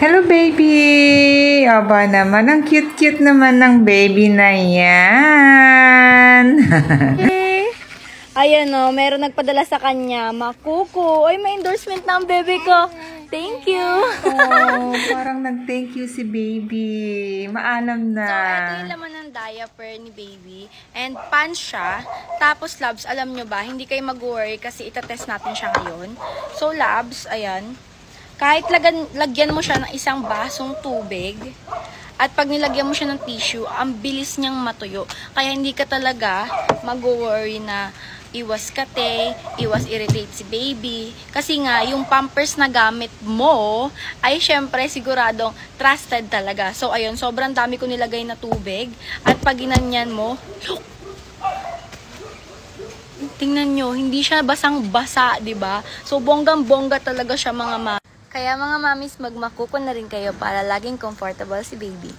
Hello, baby! Aba naman, ang cute-cute naman ng baby na yan. Ayan o, meron nagpadala sa kanya, Makuko. Ay, may endorsement na ang bebe ko. Thank you. Oh, parang nag-thank you si baby. Maalam na. So, ito yung laman ng diaper ni baby. And pants siya. Tapos, Labs, alam nyo ba, hindi kayo mag-worry kasi itatest natin siya ngayon. So, Labs, ayan. Kahit lagyan mo siya ng isang basong tubig, at pag nilagyan mo siya ng tissue, ang bilis niyang matuyo. Kaya hindi ka talaga mag-worry na iwas kate, iwas irritate si baby. Kasi nga, yung pampers na gamit mo, ay syempre siguradong trusted talaga. So, ayun, sobrang dami ko nilagay na tubig. At pag ginanyan mo, tingnan nyo, hindi siya basang-basa, diba? So, bonggang-bongga talaga siya mga Kaya mga mamis, magmakuko na rin kayo para laging comfortable si baby.